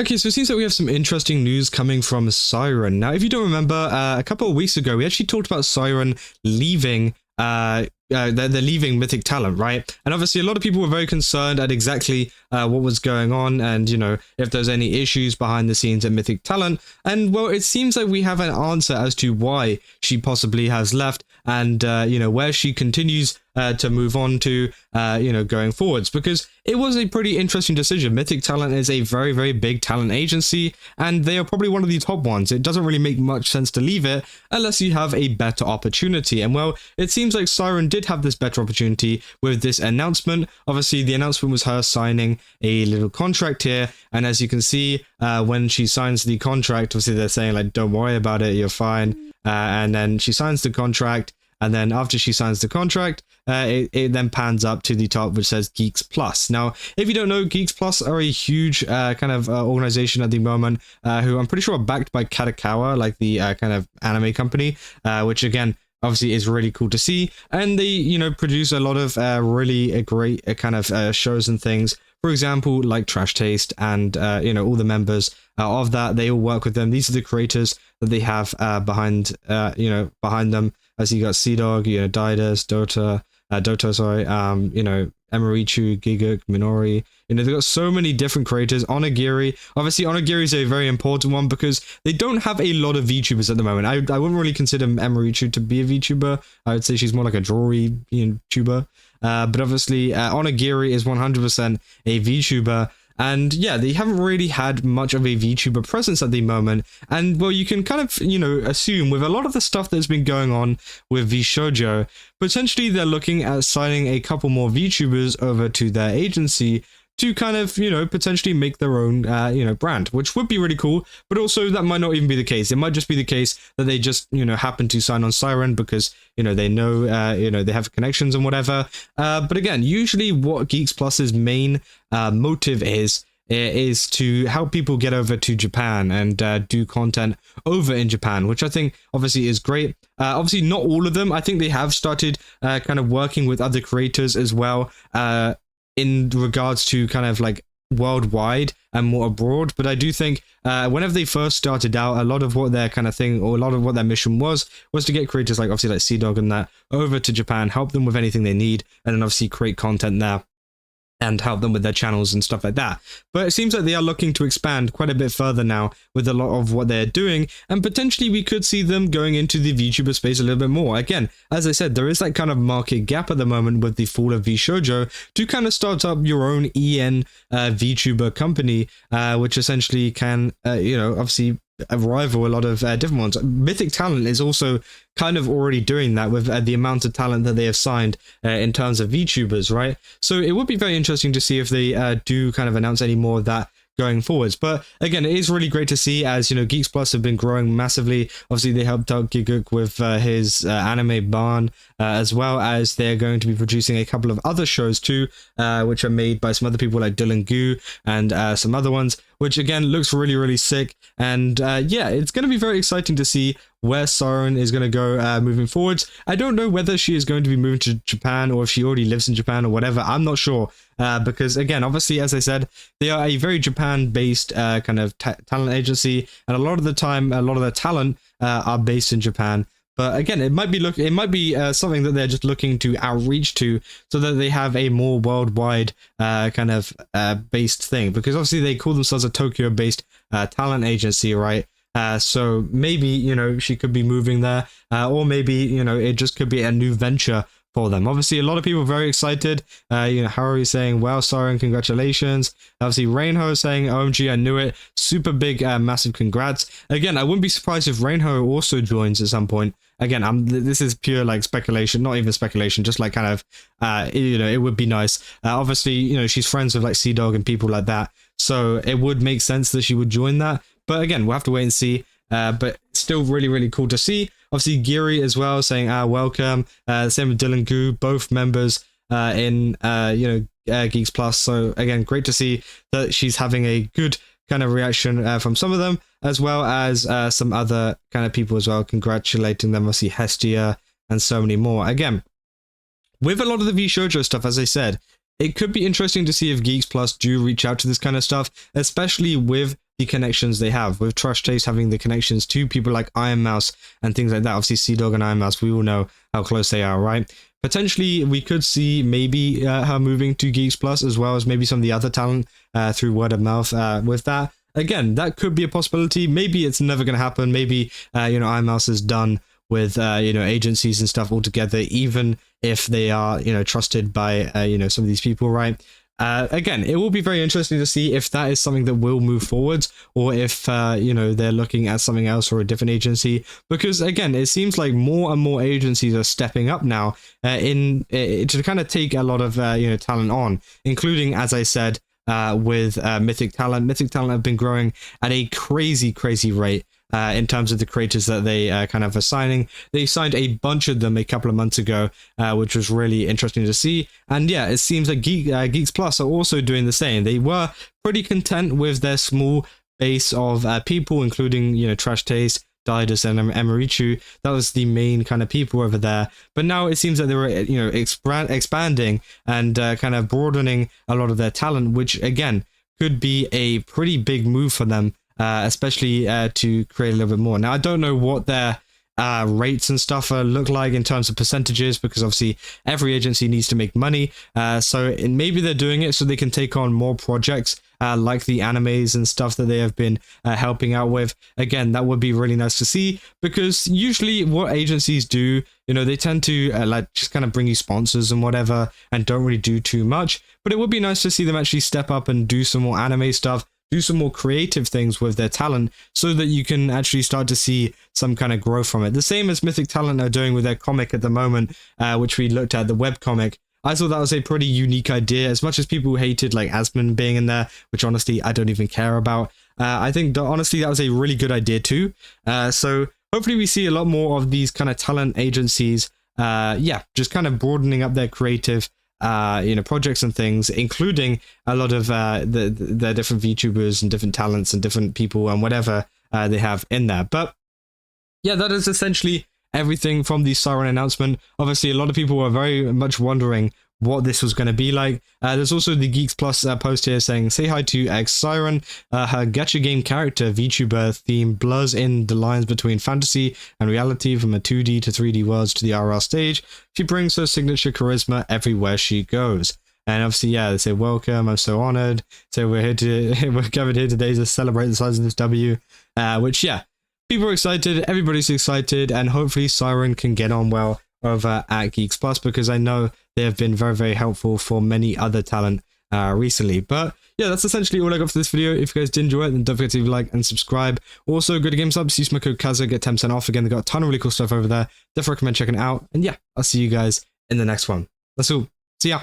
Okay, so it seems like we have some interesting news coming from Siren. Now, if you don't remember, a couple of weeks ago, we actually talked about Siren leaving, they're leaving Mythic Talent, right? And obviously, a lot of people were very concerned at exactly what was going on and, you know, if there's any issues behind the scenes at Mythic Talent. And, well, it seems like we have an answer as to why she possibly has left and, you know, where she continues to move on to, you know, going forwards, because it was a pretty interesting decision. Mythic Talent is a very, very big talent agency, and they are probably one of the top ones. It doesn't really make much sense to leave it unless you have a better opportunity. And well, it seems like Siren did have this better opportunity with this announcement. Obviously, the announcement was her signing a little contract here, and as you can see, when she signs the contract, obviously they're saying like, don't worry about it, you're fine. And then she signs the contract. And then after she signs the contract, it then pans up to the top, which says Geeks Plus. Now, if you don't know, Geeks Plus are a huge kind of organization at the moment, who I'm pretty sure are backed by Katakawa, like the kind of anime company, which again, obviously is really cool to see. And they, you know, produce a lot of really great kind of shows and things. For example, like Trash Taste and, you know, all the members of that, they all work with them. These are the creators that they have behind, you know, behind them. As you got Sea-Dog, you know, Didas, Dota, sorry, you know, Emerichu, Giguk, Minori. You know, they've got so many different creators. Onigiri, obviously, Onigiri is a very important one because they don't have a lot of VTubers at the moment. I wouldn't really consider Emerichu to be a VTuber. I would say she's more like a jewelry, you know, tuber. But obviously, Onigiri is 100% a VTuber. And yeah, they haven't really had much of a VTuber presence at the moment. And well, you can kind of, you know, assume with a lot of the stuff that's been going on with VShojo, potentially they're looking at signing a couple more VTubers over to their agency to kind of, you know, potentially make their own, you know, brand, which would be really cool. But also that might not even be the case. It might just be the case that they just, you know, happen to sign on Siren because, you know, they know, you know, they have connections and whatever. But again, usually what Geeks Plus's main motive is to help people get over to Japan and do content over in Japan, which I think obviously is great. Obviously, not all of them. I think they have started kind of working with other creators as well. In regards to kind of like worldwide and more abroad, but I do think whenever they first started out, a lot of what their kind of thing or a lot of what their mission was to get creators like obviously like Sea-Dog and that over to Japan, help them with anything they need, and then obviously create content there and help them with their channels and stuff like that. But it seems like they are looking to expand quite a bit further now with a lot of what they're doing, and potentially we could see them going into the VTuber space a little bit more. Again, as I said, there is that kind of market gap at the moment with the fall of VShojo to kind of start up your own EN VTuber company, which essentially can, you know, obviously rival a lot of different ones. Mythic Talent is also kind of already doing that with the amount of talent that they have signed in terms of VTubers, right? So it would be very interesting to see if they do kind of announce any more of that going forwards. But again, it is really great to see, as you know, Geeks Plus have been growing massively. Obviously, they helped out Giguk with his anime barn, as well as they're going to be producing a couple of other shows too, which are made by some other people like Dylan Gu and some other ones, which again looks really, really sick. And yeah, it's going to be very exciting to see where Siren is going to go moving forwards. I don't know whether she is going to be moving to Japan or if she already lives in Japan or whatever. I'm not sure. Because again, obviously, as I said, they are a very Japan-based kind of talent agency, and a lot of the time, a lot of their talent are based in Japan. But again, it might be something that they're just looking to outreach to, so that they have a more worldwide kind of based thing. Because obviously, they call themselves a Tokyo-based talent agency, right? So maybe, you know, she could be moving there, or maybe, you know, it just could be a new venture for them. Obviously, a lot of people are very excited. You know, Haruhi saying, "Wow, Siren, congratulations." Obviously, Rainho saying, "OMG, I knew it." Super big, massive congrats. Again, I wouldn't be surprised if Rainho also joins at some point. Again, this is pure like speculation, not even speculation, just like kind of, you know, it would be nice. Obviously, you know, she's friends with like Sea-Dog and people like that, so it would make sense that she would join that. But again, we'll have to wait and see. But still really, really cool to see. Obviously, Giri as well saying, welcome. Same with Dylan Gu, both members in, you know, Geeks Plus. So again, great to see that she's having a good kind of reaction from some of them, as well as some other kind of people as well, congratulating them. Obviously, Hestia and so many more. Again, with a lot of the VShojo stuff, as I said, it could be interesting to see if Geeks Plus do reach out to this kind of stuff, especially with the connections they have, with Trash Taste having the connections to people like Iron Mouse and things like that. Obviously, Sea Dog and Iron Mouse, we all know how close they are, right? Potentially, we could see maybe her moving to Geeks Plus, as well as maybe some of the other talent through word of mouth with that. Again, that could be a possibility. Maybe it's never going to happen. Maybe, Iron Mouse is done with, agencies and stuff altogether, even if they are, trusted by, some of these people, right? Again, it will be very interesting to see if that is something that will move forwards, or if, they're looking at something else or a different agency. Because, again, it seems like more and more agencies are stepping up now to kind of take a lot of, talent on, including, as I said, with Mythic Talent. Mythic Talent have been growing at a crazy, crazy rate. In terms of the creators that they kind of are signing. They signed a bunch of them a couple of months ago, which was really interesting to see. And yeah, it seems like Geeks Plus are also doing the same. They were pretty content with their small base of people, including, Trash Taste, Didus, and Emerichu. That was the main kind of people over there. But now it seems that they were, expanding and kind of broadening a lot of their talent, which again could be a pretty big move for them. Especially to create a little bit more. Now, I don't know what their rates and stuff look like in terms of percentages, because obviously every agency needs to make money. So maybe they're doing it so they can take on more projects like the animes and stuff that they have been helping out with. Again, that would be really nice to see, because usually what agencies do, they tend to just kind of bring you sponsors and whatever, and don't really do too much. But it would be nice to see them actually step up and do some more anime stuff, do some more creative things with their talent, so that you can actually start to see some kind of growth from it. The same as Mythic Talent are doing with their comic at the moment, which we looked at, the webcomic. I thought that was a pretty unique idea. As much as people hated like Asmund being in there, which honestly I don't even care about, I think honestly that was a really good idea too. So hopefully we see a lot more of these kind of talent agencies, just kind of broadening up their creative projects and things, including a lot of the different VTubers and different talents and different people and whatever they have in there. But yeah, that is essentially everything from the Siren announcement. Obviously, a lot of people were very much wondering what this was going to be like. There's also the Geeks Plus post here saying, say hi to X Siren. Her gacha game character VTuber theme blurs in the lines between fantasy and reality, from a 2D to 3D worlds to the RL stage. She brings her signature charisma everywhere she goes. And obviously, yeah, they say, welcome, I'm so honored. So we're gathered here today to celebrate the size of this W, which, yeah, people are excited, everybody's excited, and hopefully Siren can get on well over at Geeks Plus, because I know they have been very, very helpful for many other talent recently. But yeah, that's essentially all I got for this video. If you guys did enjoy it, then don't forget to leave a like and subscribe. Also, go to GameSubs, use my code Kaza, get 10% off. Again, they got a ton of really cool stuff over there. Definitely recommend checking it out. And yeah, I'll see you guys in the next one. That's all. See ya.